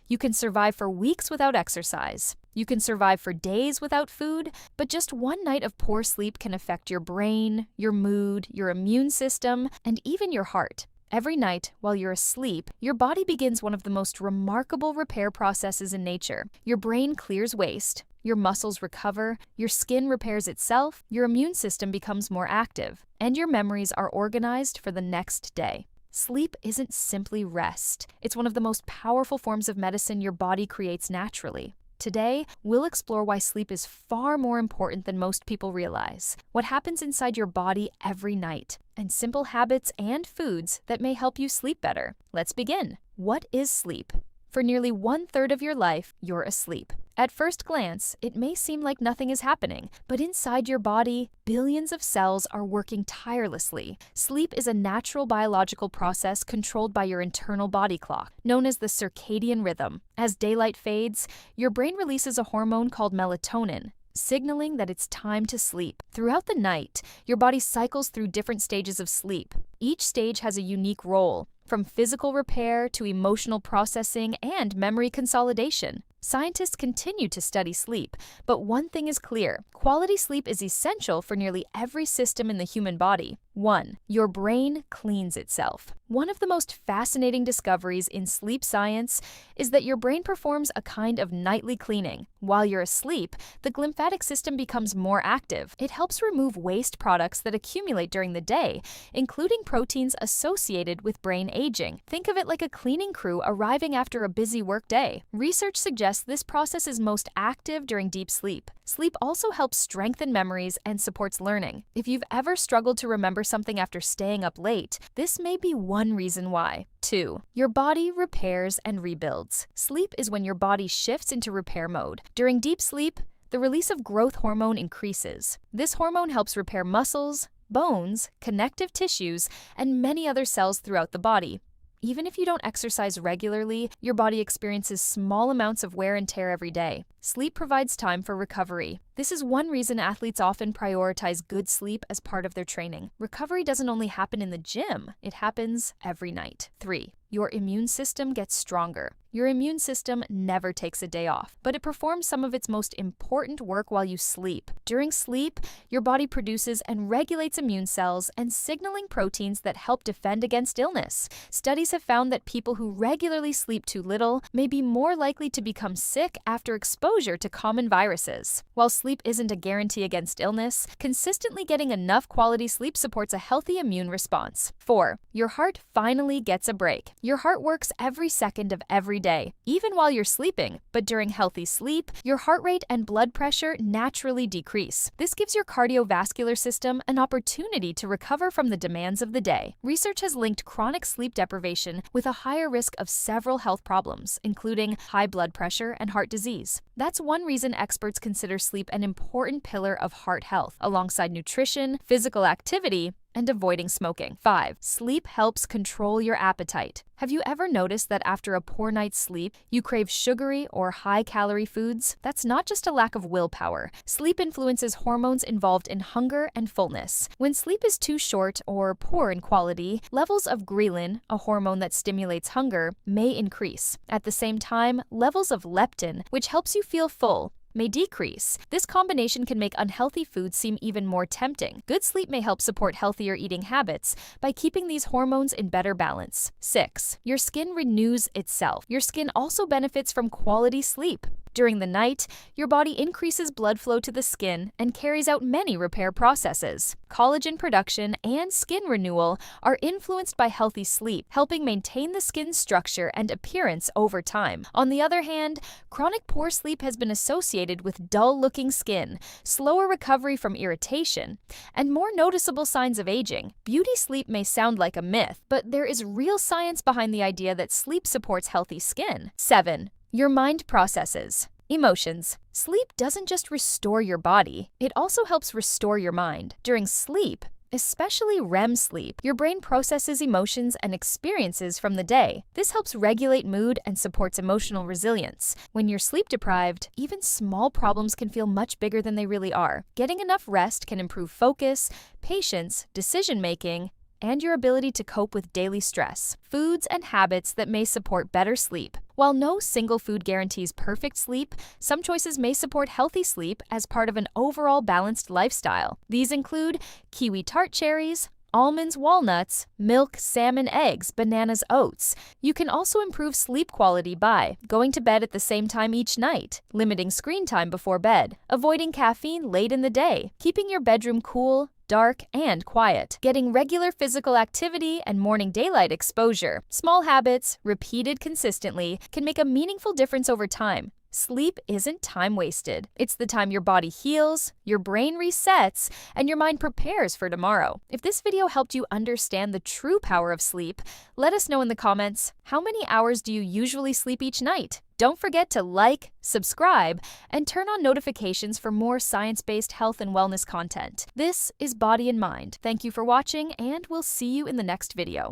You can survive for weeks without exercise. You can survive for days without food, but just one night of poor sleep can affect your brain, your mood, your immune system, and even your heart. Every night, while you're asleep, your body begins one of the most remarkable repair processes in nature. Your brain clears waste, your muscles recover, your skin repairs itself, your immune system becomes more active, and your memories are organized for the next day. Sleep isn't simply rest. It's one of the most powerful forms of medicine your body creates naturally. Today, we'll explore why sleep is far more important than most people realize, what happens inside your body every night, and simple habits and foods that may help you sleep better. Let's begin. What is sleep? For nearly 1/3 of your life, you're asleep. At first glance, it may seem like nothing is happening, but inside your body, billions of cells are working tirelessly. Sleep is a natural biological process controlled by your internal body clock, known as the circadian rhythm. As daylight fades, your brain releases a hormone called melatonin, signaling that it's time to sleep. Throughout the night, your body cycles through different stages of sleep. Each stage has a unique role, from physical repair to emotional processing and memory consolidation. Scientists continue to study sleep, but one thing is clear: quality sleep is essential for nearly every system in the human body. 1. Your brain cleans itself. One of the most fascinating discoveries in sleep science is that your brain performs a kind of nightly cleaning. While you're asleep, the glymphatic system becomes more active. It helps remove waste products that accumulate during the day, including proteins associated with brain aging. Think of it like a cleaning crew arriving after a busy workday. Research suggests this process is most active during deep sleep. Sleep also helps strengthen memories and supports learning. If you've ever struggled to remember something after staying up late, this may be one reason why. 2. Your body repairs and rebuilds. Sleep is when your body shifts into repair mode. During deep sleep, the release of growth hormone increases. This hormone helps repair muscles, bones, connective tissues, and many other cells throughout the body. Even if you don't exercise regularly, your body experiences small amounts of wear and tear every day. Sleep provides time for recovery. This is one reason athletes often prioritize good sleep as part of their training. Recovery doesn't only happen in the gym, it happens every night. 3. Your immune system gets stronger. Your immune system never takes a day off, but it performs some of its most important work while you sleep. During sleep, your body produces and regulates immune cells and signaling proteins that help defend against illness. Studies have found that people who regularly sleep too little may be more likely to become sick after exposure to common viruses. While sleep isn't a guarantee against illness, consistently getting enough quality sleep supports a healthy immune response. 4. Your heart finally gets a break. Your heart works every second of every day, even while you're sleeping, but during healthy sleep, your heart rate and blood pressure naturally decrease. This gives your cardiovascular system an opportunity to recover from the demands of the day. Research has linked chronic sleep deprivation with a higher risk of several health problems, including high blood pressure and heart disease. That's one reason experts consider sleep an important pillar of heart health, alongside nutrition, physical activity, and avoiding smoking. 5. Sleep helps control your appetite. Have you ever noticed that after a poor night's sleep, you crave sugary or high-calorie foods? That's not just a lack of willpower. Sleep influences hormones involved in hunger and fullness. When sleep is too short or poor in quality, levels of ghrelin, a hormone that stimulates hunger, may increase. At the same time, levels of leptin, which helps you feel full, may decrease. This combination can make unhealthy foods seem even more tempting. Good sleep may help support healthier eating habits by keeping these hormones in better balance. 6. Your skin renews itself. Your skin also benefits from quality sleep. During the night, your body increases blood flow to the skin and carries out many repair processes. Collagen production and skin renewal are influenced by healthy sleep, helping maintain the skin's structure and appearance over time. On the other hand, chronic poor sleep has been associated with dull-looking skin, slower recovery from irritation, and more noticeable signs of aging. Beauty sleep may sound like a myth, but there is real science behind the idea that sleep supports healthy skin. 7. Your mind processes. Emotions. Sleep doesn't just restore your body, it also helps restore your mind. During sleep, especially REM sleep, your brain processes emotions and experiences from the day. This helps regulate mood and supports emotional resilience. When you're sleep deprived, even small problems can feel much bigger than they really are. Getting enough rest can improve focus, patience, decision-making, and your ability to cope with daily stress, foods and habits that may support better sleep. While no single food guarantees perfect sleep, some choices may support healthy sleep as part of an overall balanced lifestyle. These include kiwi tart cherries, almonds, walnuts, milk, salmon, eggs, bananas, oats. You can also improve sleep quality by going to bed at the same time each night, limiting screen time before bed, avoiding caffeine late in the day, keeping your bedroom cool, dark, and quiet, getting regular physical activity and morning daylight exposure. Small habits, repeated consistently, can make a meaningful difference over time. Sleep isn't time wasted. It's the time your body heals, your brain resets, and your mind prepares for tomorrow. If this video helped you understand the true power of sleep, let us know in the comments. How many hours do you usually sleep each night? Don't forget to like, subscribe, and turn on notifications for more science-based health and wellness content. This is Body and Mind. Thank you for watching, and we'll see you in the next video.